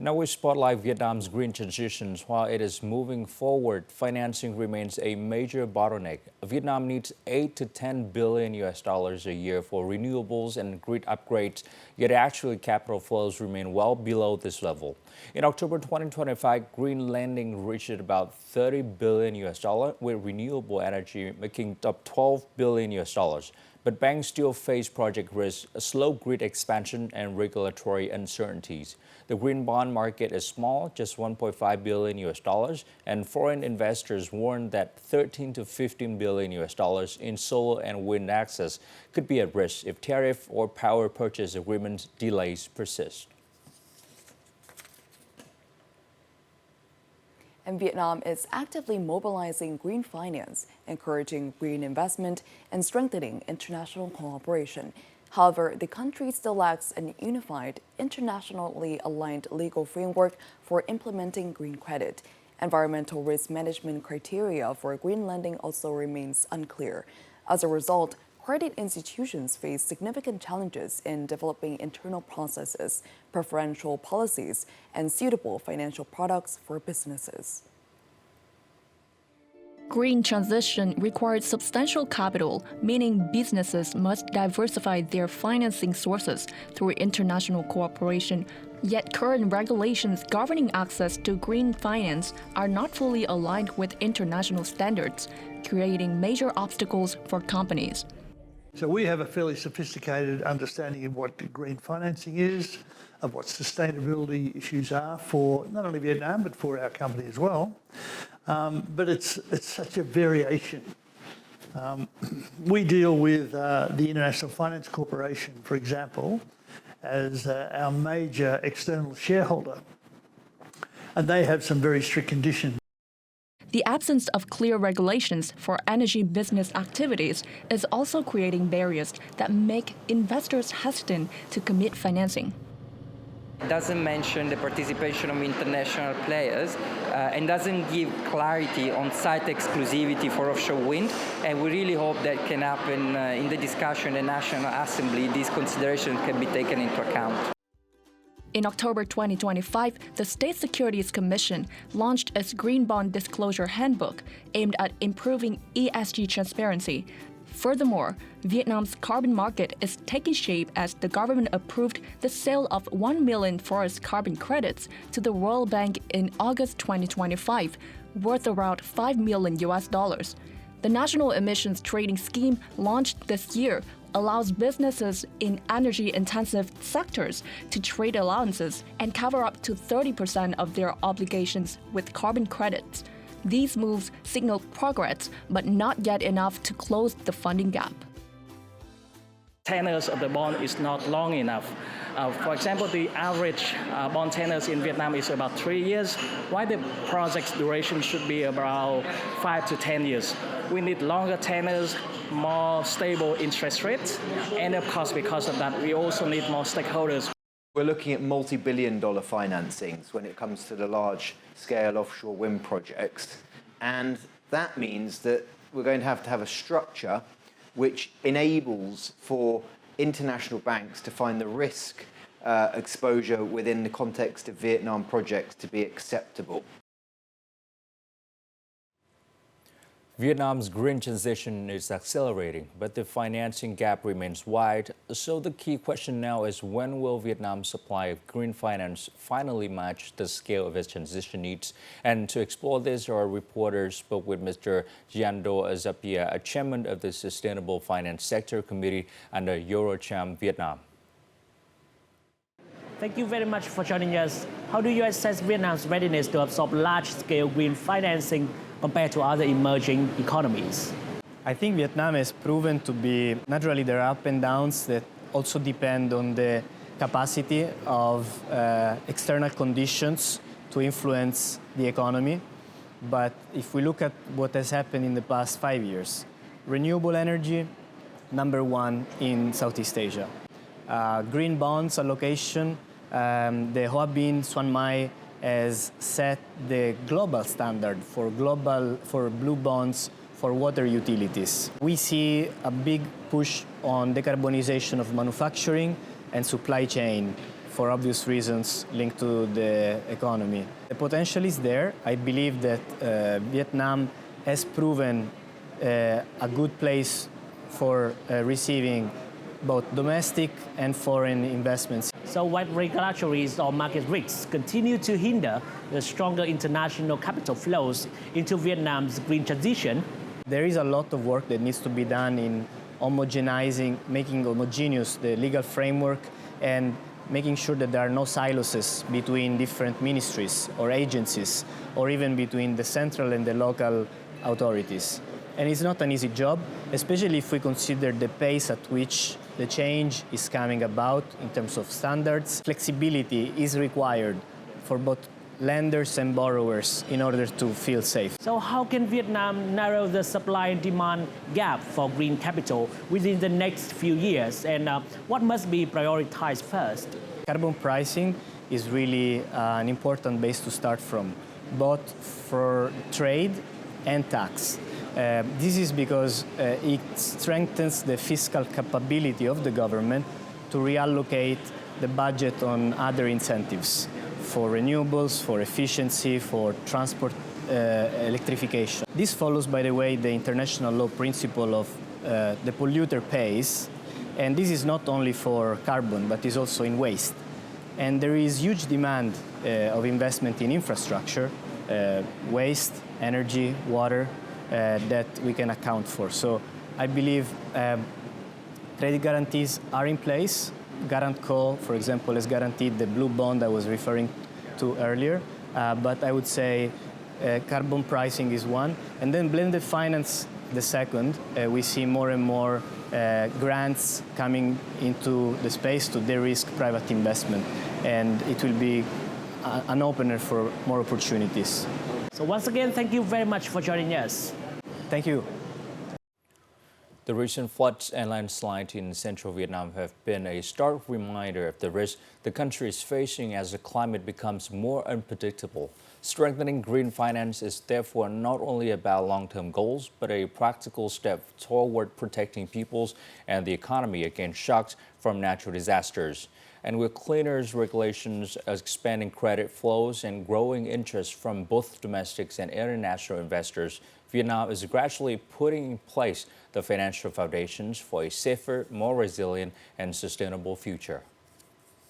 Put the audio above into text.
Now we spotlight Vietnam's green transitions. While it is moving forward, financing remains a major bottleneck. Vietnam needs 8 to 10 billion US dollars a year for renewables and grid upgrades, yet actually capital flows remain well below this level. In October 2025, green lending reached about 30 billion US dollar, with renewable energy making up 12 billion US dollars. But banks still face project risks, a slow grid expansion, and regulatory uncertainties. The green bond market is small, just 1.5 billion US dollars, and foreign investors warn that 13 to 15 billion US dollars in solar and wind access could be at risk if tariff or power purchase agreement delays persist. And Vietnam is actively mobilizing green finance, encouraging green investment, and strengthening international cooperation. However, the country still lacks a unified, internationally aligned legal framework for implementing green credit. Environmental risk management criteria for green lending also remains unclear. As a result, credit institutions face significant challenges in developing internal processes, preferential policies, and suitable financial products for businesses. Green transition requires substantial capital, meaning businesses must diversify their financing sources through international cooperation. Yet current regulations governing access to green finance are not fully aligned with international standards, creating major obstacles for companies. So we have a fairly sophisticated understanding of what green financing is, of what sustainability issues are for not only Vietnam, but for our company as well. But it's such a variation. We deal with the International Finance Corporation, for example, as our major external shareholder. And they have some very strict conditions. The absence of clear regulations for energy business activities is also creating barriers that make investors hesitant to commit financing. It doesn't mention the participation of international players and doesn't give clarity on site exclusivity for offshore wind. And we really hope that can happen in the discussion in the National Assembly. These considerations can be taken into account. In October 2025, the State Securities Commission launched its Green Bond Disclosure Handbook aimed at improving ESG transparency. Furthermore, Vietnam's carbon market is taking shape as the government approved the sale of 1 million forest carbon credits to the World Bank in August 2025, worth around 5 million US dollars. The National Emissions Trading Scheme, launched this year, allows businesses in energy-intensive sectors to trade allowances and cover up to 30% of their obligations with carbon credits. These moves signal progress, but not yet enough to close the funding gap. Tenors of the bond is not long enough. For example, the average bond tenors in Vietnam is about 3 years, while the project's duration should be about 5 to 10 years. We need longer tenors, more stable interest rates, and of course, because of that, we also need more stakeholders. We're looking at multi-billion-dollar financings when it comes to the large-scale offshore wind projects. And that means that we're going to have a structure which enables for international banks to find the risk exposure within the context of Vietnam projects to be acceptable. Vietnam's green transition is accelerating, but the financing gap remains wide. So the key question now is, when will Vietnam's supply of green finance finally match the scale of its transition needs? And to explore this, our reporters spoke with Mr. Giando Azapia, a chairman of the Sustainable Finance Sector Committee under EuroCham Vietnam. Thank you very much for joining us. How do you assess Vietnam's readiness to absorb large-scale green financing compared to other emerging economies? I think Vietnam has proven to be, naturally there are ups and downs that also depend on the capacity of external conditions to influence the economy. But if we look at what has happened in the past 5 years, renewable energy, #1 in Southeast Asia. Green bonds allocation, the Hoa Binh Xuan Mai has set the global standard for blue bonds for water utilities. We see a big push on decarbonization of manufacturing and supply chain for obvious reasons linked to the economy. The potential is there. I believe that Vietnam has proven a good place for receiving both domestic and foreign investments. So what regulatory or market risks continue to hinder the stronger international capital flows into Vietnam's green transition? There is a lot of work that needs to be done in homogenizing, making homogeneous the legal framework and making sure that there are no silos between different ministries or agencies, or even between the central and the local authorities. And it's not an easy job, especially if we consider the pace at which the change is coming about in terms of standards. Flexibility is required for both lenders and borrowers in order to feel safe. So how can Vietnam narrow the supply and demand gap for green capital within the next few years? And what must be prioritized first? Carbon pricing is really an important base to start from, both for trade and tax. This is because it strengthens the fiscal capability of the government to reallocate the budget on other incentives for renewables, for efficiency, for transport electrification. This follows, by the way, the international law principle of the polluter pays, and this is not only for carbon, but is also in waste. And there is huge demand of investment in infrastructure, waste, energy, water, that we can account for. So I believe credit guarantees are in place. Guarantco, for example, has guaranteed the blue bond I was referring to earlier. But I would say carbon pricing is one. And then blended finance, the second. We see more and more grants coming into the space to de-risk private investment. And it will be an opener for more opportunities. So once again, thank you very much for joining us. Thank you. The recent floods and landslides in central Vietnam have been a stark reminder of the risk the country is facing as the climate becomes more unpredictable. Strengthening green finance is therefore not only about long-term goals, but a practical step toward protecting peoples and the economy against shocks from natural disasters. And with cleaner regulations, expanding credit flows, and growing interest from both domestic and international investors, Vietnam is gradually putting in place the financial foundations for a safer, more resilient, and sustainable future.